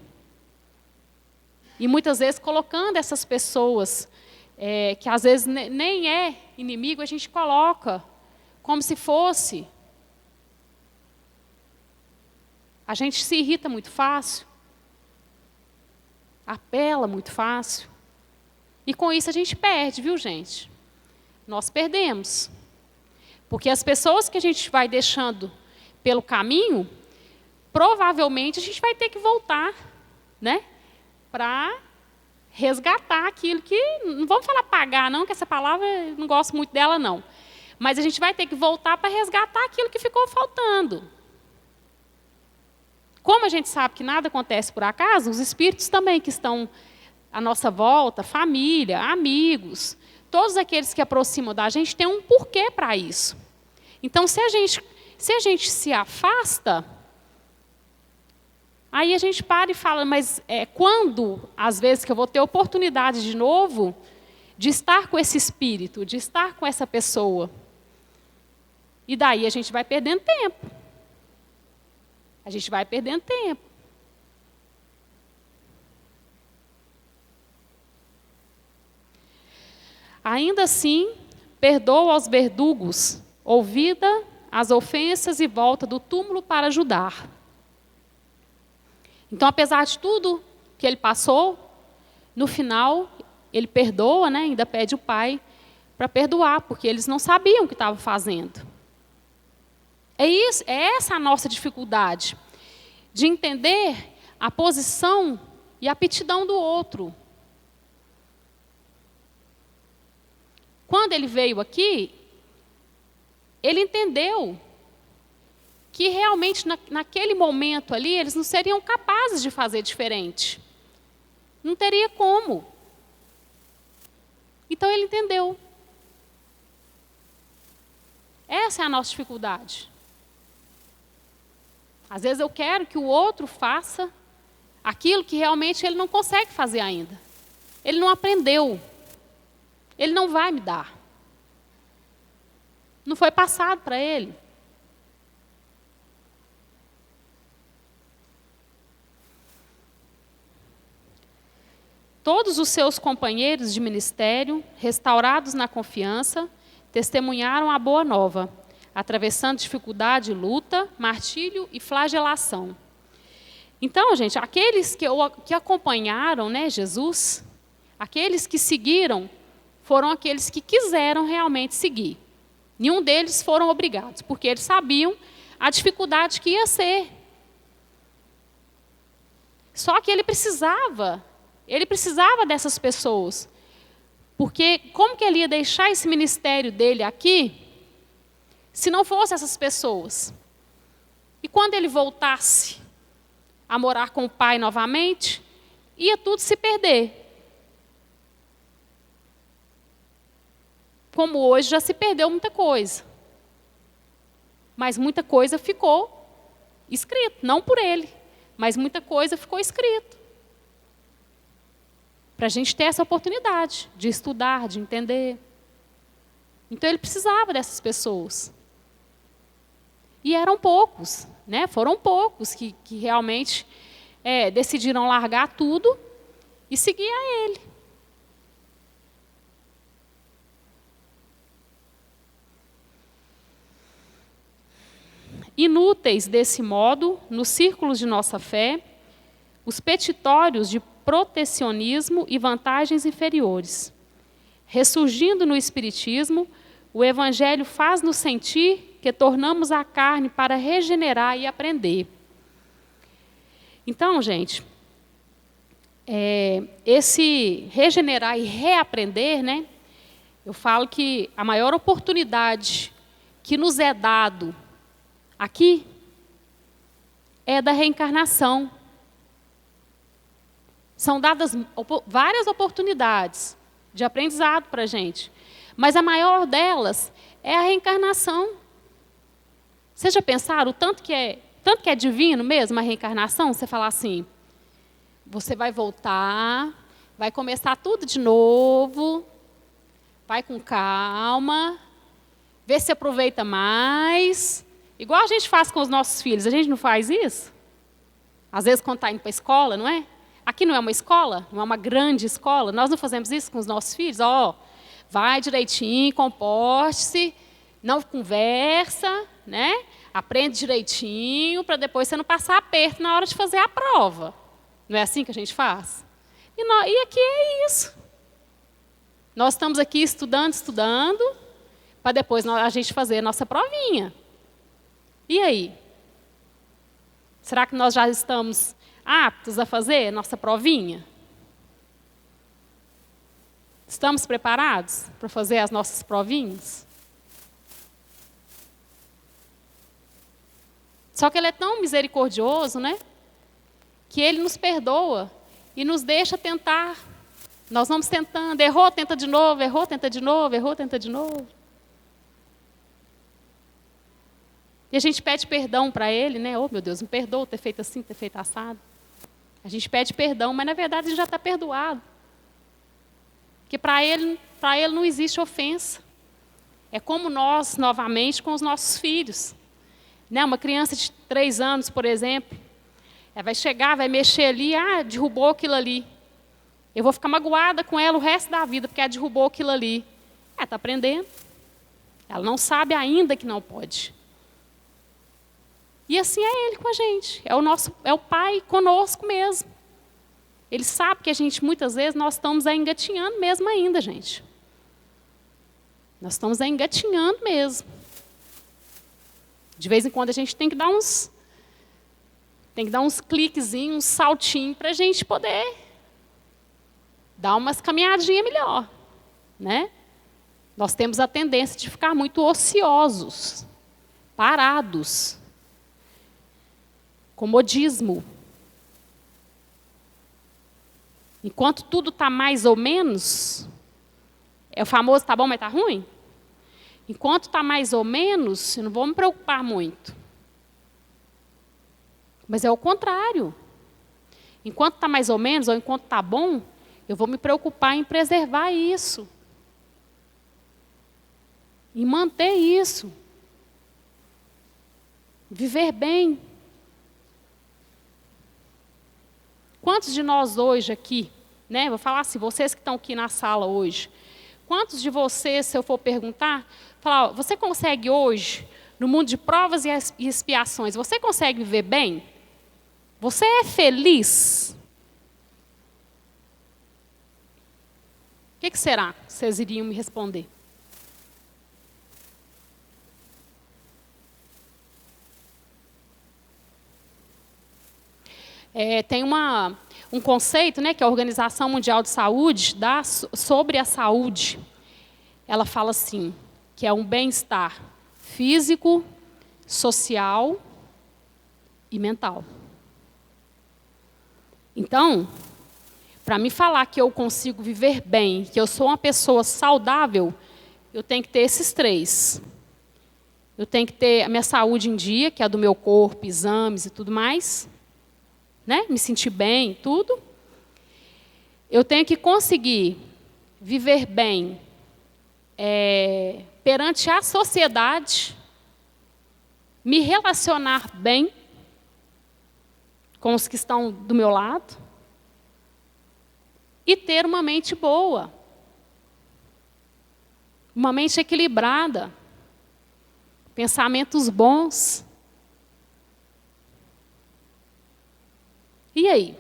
E, muitas vezes, colocando essas pessoas, que às vezes nem é inimigo, a gente coloca como se fosse. A gente se irrita muito fácil, apela muito fácil. E, com isso, a gente perde, viu, gente? Nós perdemos. Porque as pessoas que a gente vai deixando pelo caminho, provavelmente a gente vai ter que voltar, né, para resgatar aquilo que, não vamos falar pagar não, que essa palavra eu não gosto muito dela não, mas a gente vai ter que voltar para resgatar aquilo que ficou faltando. Como a gente sabe que nada acontece por acaso, os espíritos também que estão à nossa volta, família, amigos, todos aqueles que aproximam da gente têm um porquê para isso. Então, se a gente se afasta, aí a gente para e fala, mas quando, às vezes, que eu vou ter oportunidade de novo de estar com esse espírito, de estar com essa pessoa? E daí a gente vai perdendo tempo. A gente vai perdendo tempo. Ainda assim, perdoa aos verdugos, ouvida as ofensas e volta do túmulo para ajudar. Então, apesar de tudo que ele passou, no final, ele perdoa, né? Ainda pede o pai para perdoar, porque eles não sabiam o que estavam fazendo. É essa a nossa dificuldade, de entender a posição e a aptidão do outro. Quando ele veio aqui, ele entendeu que realmente naquele momento ali, eles não seriam capazes de fazer diferente. Não teria como. Então ele entendeu. Essa é a nossa dificuldade. Às vezes eu quero que o outro faça aquilo que realmente ele não consegue fazer ainda. Ele não aprendeu. Ele não vai me dar. Não foi passado para ele. Todos os seus companheiros de ministério, restaurados na confiança, testemunharam a boa nova, atravessando dificuldade, luta, martírio e flagelação. Então, gente, aqueles que acompanharam, né, Jesus, aqueles que seguiram, foram aqueles que quiseram realmente seguir. Nenhum deles foram obrigados, porque eles sabiam a dificuldade que ia ser. Só que ele precisava dessas pessoas. Porque como que ele ia deixar esse ministério dele aqui, se não fossem essas pessoas? E quando ele voltasse a morar com o pai novamente, ia tudo se perder. Como hoje já se perdeu muita coisa. Mas muita coisa ficou escrito, não por ele, mas muita coisa ficou escrito. Para a gente ter essa oportunidade de estudar, de entender. Então ele precisava dessas pessoas. E eram poucos, né? Foram poucos que realmente decidiram largar tudo e seguir a ele. Inúteis desse modo, nos círculos de nossa fé, os petitórios de protecionismo e vantagens inferiores. Ressurgindo no Espiritismo, o Evangelho faz-nos sentir que tornamos a carne para regenerar e aprender. Então, gente, esse regenerar e reaprender, né? Eu falo que a maior oportunidade que nos é dado aqui é da reencarnação. São dadas várias oportunidades de aprendizado para a gente. Mas a maior delas é a reencarnação. Vocês já pensaram o tanto que é divino mesmo a reencarnação? Você falar assim, você vai voltar, vai começar tudo de novo, vai com calma, vê se aproveita mais. Igual a gente faz com os nossos filhos, a gente não faz isso? Às vezes quando está indo para a escola, não é? Aqui não é uma escola, não é uma grande escola, nós não fazemos isso com os nossos filhos? Ó, vai direitinho, comporte-se, não conversa, né? Aprende direitinho para depois você não passar aperto na hora de fazer a prova. Não é assim que a gente faz? E aqui é isso. Nós estamos aqui estudando, para depois a gente fazer a nossa provinha. E aí? Será que nós já estamos aptos a fazer nossa provinha? Estamos preparados para fazer as nossas provinhas? Só que Ele é tão misericordioso, né? Que Ele nos perdoa e nos deixa tentar. Nós vamos tentando, errou, tenta de novo, errou, tenta de novo, errou, tenta de novo. E a gente pede perdão para Ele, né? Oh, meu Deus, me perdoa ter feito assim, ter feito assado. A gente pede perdão, mas na verdade a gente já está perdoado. Porque para ele não existe ofensa. É como nós, novamente, com os nossos filhos. Né? Uma criança de 3 anos, por exemplo, ela vai chegar, vai mexer ali, derrubou aquilo ali. Eu vou ficar magoada com ela o resto da vida, porque ela derrubou aquilo ali. Ela está aprendendo. Ela não sabe ainda que não pode. E assim é Ele com a gente. É o Pai conosco mesmo. Ele sabe que a gente, muitas vezes, nós estamos engatinhando mesmo ainda, gente. Nós estamos engatinhando mesmo. De vez em quando a gente tem que dar uns cliquezinhos, uns saltinhos para a gente poder dar umas caminhadinhas melhor, né? Nós temos a tendência de ficar muito ociosos, parados, comodismo. Enquanto tudo está mais ou menos, é o famoso tá bom, mas tá ruim? Enquanto está mais ou menos, eu não vou me preocupar muito. Mas é o contrário. Enquanto está mais ou menos, ou enquanto está bom, eu vou me preocupar em preservar isso. Em manter isso. Viver bem. Quantos de nós hoje aqui, né? Vou falar assim, vocês que estão aqui na sala hoje, quantos de vocês, se eu for perguntar, falar, você consegue hoje, no mundo de provas e expiações, você consegue viver bem? Você é feliz? O que será que vocês iriam me responder? Tem um conceito, né, que a Organização Mundial de Saúde dá sobre a saúde. Ela fala assim, que é um bem-estar físico, social e mental. Então, para me falar que eu consigo viver bem, que eu sou uma pessoa saudável, eu tenho que ter esses 3. Eu tenho que ter a minha saúde em dia, que é a do meu corpo, exames e tudo mais. Né? Me sentir bem, tudo. Eu tenho que conseguir viver bem perante a sociedade, me relacionar bem com os que estão do meu lado e ter uma mente boa, uma mente equilibrada, pensamentos bons. E aí?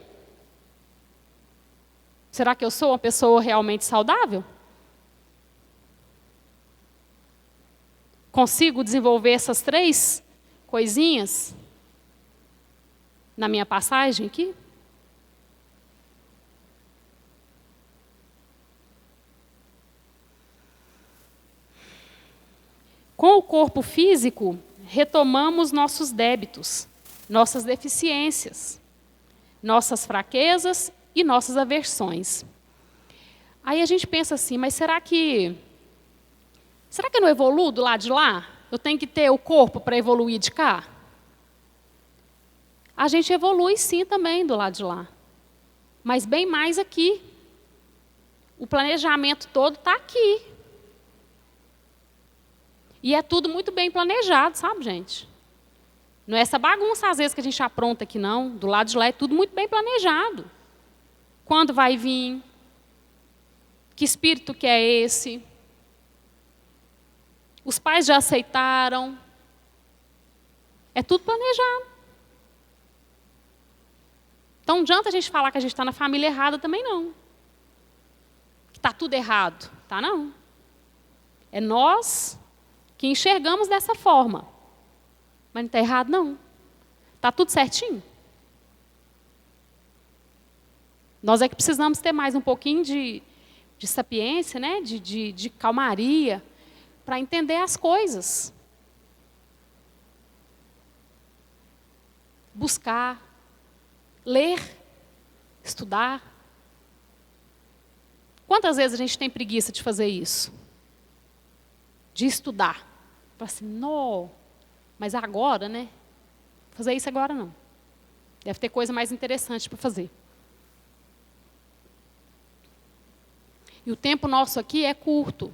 Será que eu sou uma pessoa realmente saudável? Consigo desenvolver essas 3 coisinhas na minha passagem aqui? Com o corpo físico, retomamos nossos débitos, nossas deficiências, nossas fraquezas e nossas aversões. Aí a gente pensa assim, mas será que eu não evoluo do lado de lá? Eu tenho que ter o corpo para evoluir de cá? A gente evolui sim também do lado de lá, mas bem mais aqui. O planejamento todo está aqui. E é tudo muito bem planejado, sabe, gente? Não é essa bagunça, às vezes, que a gente apronta aqui, não. Do lado de lá é tudo muito bem planejado. Quando vai vir? Que espírito que é esse? Os pais já aceitaram? É tudo planejado. Então, não adianta a gente falar que a gente está na família errada também, não. Que está tudo errado. Tá, não. É nós que enxergamos dessa forma. Mas não está errado, não. Está tudo certinho. Nós é que precisamos ter mais um pouquinho de sapiência, né? de calmaria, para entender as coisas. Buscar, ler, estudar. Quantas vezes a gente tem preguiça de fazer isso? De estudar. Fala assim, não, mas agora, né? Fazer isso agora não. Deve ter coisa mais interessante para fazer. E o tempo nosso aqui é curto.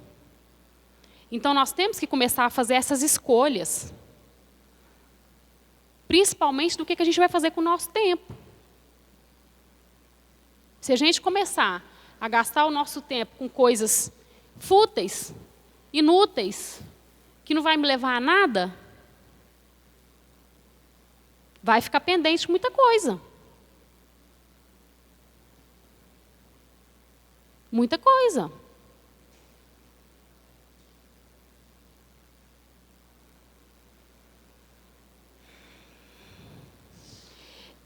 Então, nós temos que começar a fazer essas escolhas. Principalmente do que a gente vai fazer com o nosso tempo. Se a gente começar a gastar o nosso tempo com coisas fúteis, inúteis, que não vai me levar a nada, vai ficar pendente muita coisa. Muita coisa.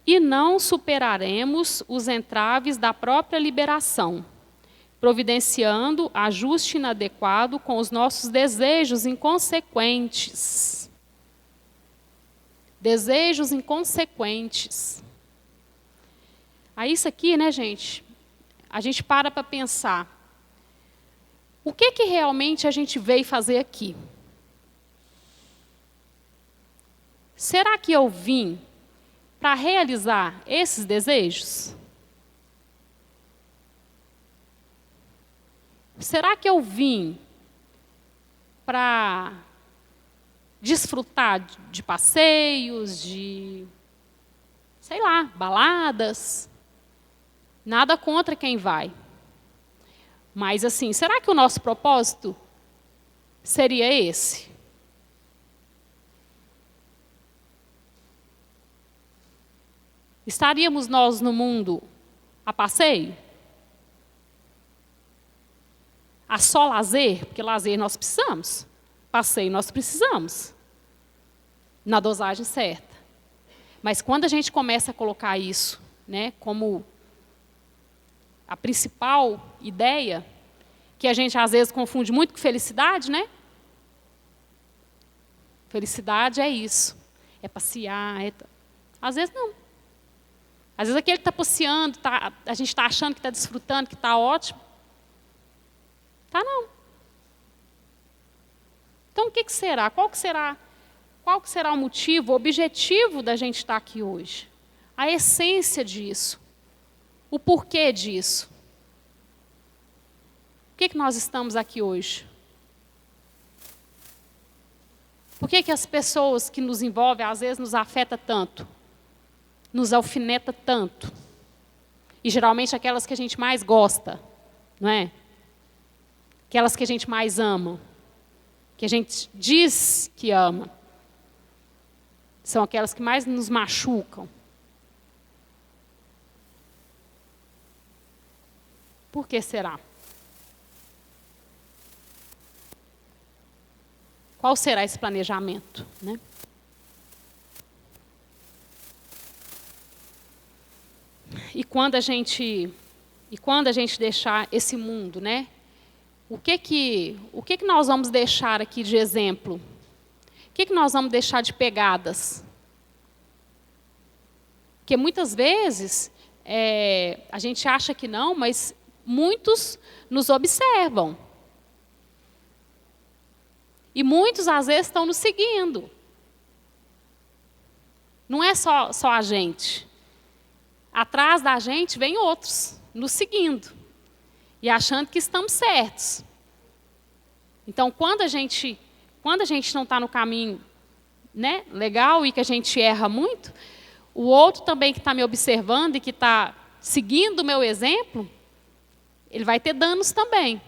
E não superaremos os entraves da própria liberação, providenciando ajuste inadequado com os nossos desejos inconsequentes. Desejos inconsequentes. Aí isso aqui, né, gente? A gente para pensar. O que realmente a gente veio fazer aqui? Será que eu vim para realizar esses desejos? Será que eu vim para desfrutar de passeios, de, sei lá, baladas? Nada contra quem vai. Mas, assim, será que o nosso propósito seria esse? Estaríamos nós no mundo a passeio? A só lazer? Porque lazer nós precisamos. Passeio nós precisamos. Na dosagem certa. Mas quando a gente começa a colocar isso, né, como a principal ideia, que a gente às vezes confunde muito com felicidade, né? Felicidade é isso. É passear. Às vezes não. Às vezes aquele que está passeando, a gente está achando que está desfrutando, que está ótimo. Tá não. Então o que será? Qual que será o motivo, o objetivo da gente estar aqui hoje? A essência disso. O porquê disso. Por que nós estamos aqui hoje? Por que as pessoas que nos envolvem, às vezes, nos afetam tanto? Nos alfineta tanto? E geralmente aquelas que a gente mais gosta, não é? Aquelas que a gente mais ama. Que a gente diz que ama. São aquelas que mais nos machucam. Por que será? Qual será esse planejamento, né? E quando a gente deixar esse mundo, né? O que nós vamos deixar aqui de exemplo? O que nós vamos deixar de pegadas? Porque muitas vezes a gente acha que não, mas muitos nos observam. E muitos, às vezes, estão nos seguindo. Não é só a gente. Atrás da gente vem outros nos seguindo e achando que estamos certos. Então, quando a gente não está no caminho, né, legal e que a gente erra muito, o outro também que está me observando e que está seguindo o meu exemplo, ele vai ter danos também.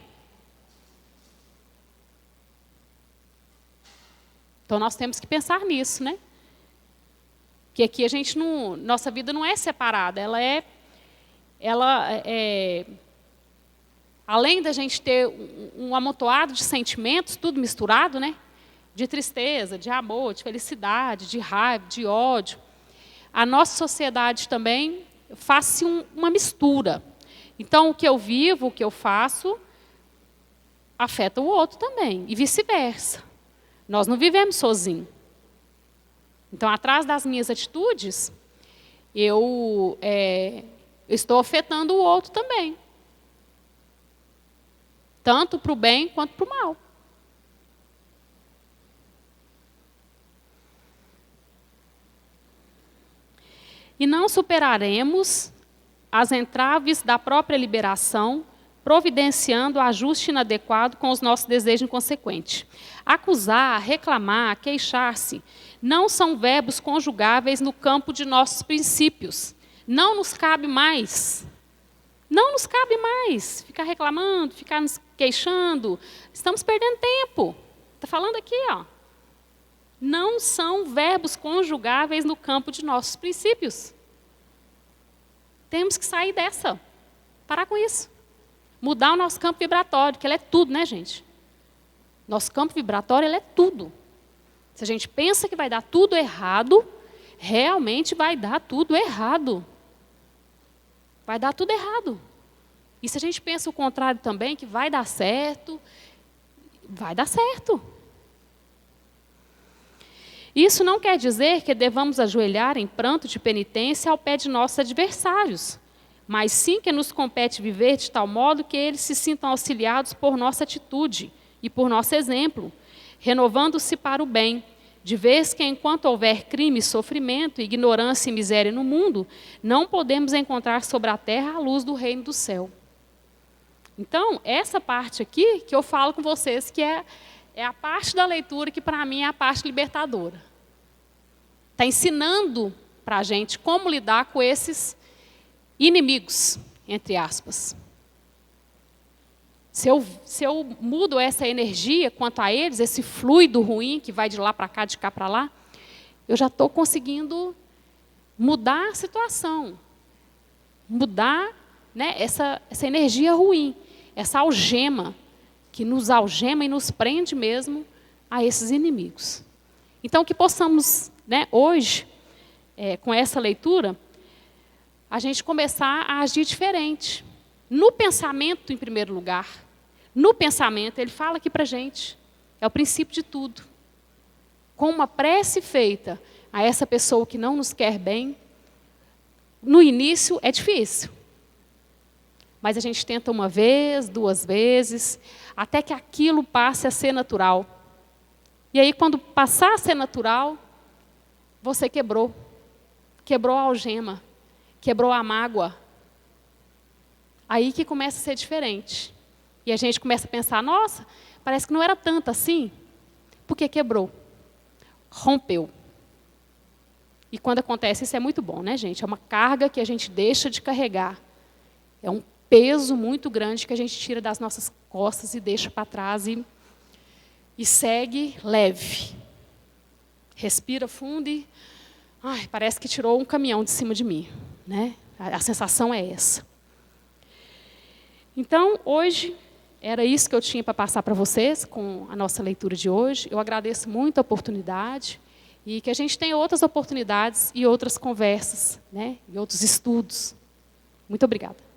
Então, nós temos que pensar nisso, né? Que aqui a gente não, nossa vida não é separada, ela é além da gente ter um amontoado de sentimentos, tudo misturado, né? De tristeza, de amor, de felicidade, de raiva, de ódio. A nossa sociedade também faz-se uma mistura. Então, o que eu vivo, o que eu faço, afeta o outro também, e vice-versa. Nós não vivemos sozinhos. Então, atrás das minhas atitudes, eu estou afetando o outro também. Tanto para o bem quanto para o mal. E não superaremos as entraves da própria liberação, providenciando o ajuste inadequado com os nossos desejos inconsequentes. Acusar, reclamar, queixar-se, não são verbos conjugáveis no campo de nossos princípios. Não nos cabe mais. Não nos cabe mais ficar reclamando, ficar nos queixando. Estamos perdendo tempo. Está falando aqui, ó. Não são verbos conjugáveis no campo de nossos princípios. Temos que sair dessa. Parar com isso. Mudar o nosso campo vibratório, que ele é tudo, né, gente? Nosso campo vibratório, ele é tudo. Se a gente pensa que vai dar tudo errado, realmente vai dar tudo errado. Vai dar tudo errado. E se a gente pensa o contrário também, que vai dar certo, vai dar certo. Isso não quer dizer que devamos ajoelhar em pranto de penitência ao pé de nossos adversários, mas sim que nos compete viver de tal modo que eles se sintam auxiliados por nossa atitude e por nosso exemplo, renovando-se para o bem, de vez que, enquanto houver crime, sofrimento, ignorância e miséria no mundo, não podemos encontrar sobre a terra a luz do reino do céu. Então, essa parte aqui que eu falo com vocês, que é a parte da leitura que, para mim, é a parte libertadora. Está ensinando para a gente como lidar com esses inimigos, entre aspas. Se eu mudo essa energia quanto a eles, esse fluido ruim que vai de lá para cá, de cá para lá, eu já estou conseguindo mudar a situação. Mudar, né, essa energia ruim, essa algema, que nos algema e nos prende mesmo a esses inimigos. Então, que possamos, né, hoje, com essa leitura, a gente começar a agir diferente. No pensamento, em primeiro lugar. No pensamento, ele fala aqui para a gente. É o princípio de tudo. Com uma prece feita a essa pessoa que não nos quer bem, no início é difícil. Mas a gente tenta uma vez, duas vezes, até que aquilo passe a ser natural. E aí, quando passar a ser natural, você quebrou. Quebrou a algema. Quebrou a mágoa. Aí que começa a ser diferente. E a gente começa a pensar, nossa, parece que não era tanto assim. Porque quebrou. Rompeu. E quando acontece isso é muito bom, né, gente? É uma carga que a gente deixa de carregar. É um peso muito grande que a gente tira das nossas costas e deixa para trás e segue leve. Respira fundo e parece que tirou um caminhão de cima de mim, né? A sensação é essa. Então, hoje, era isso que eu tinha para passar para vocês com a nossa leitura de hoje. Eu agradeço muito a oportunidade e que a gente tenha outras oportunidades e outras conversas, né? E outros estudos. Muito obrigada.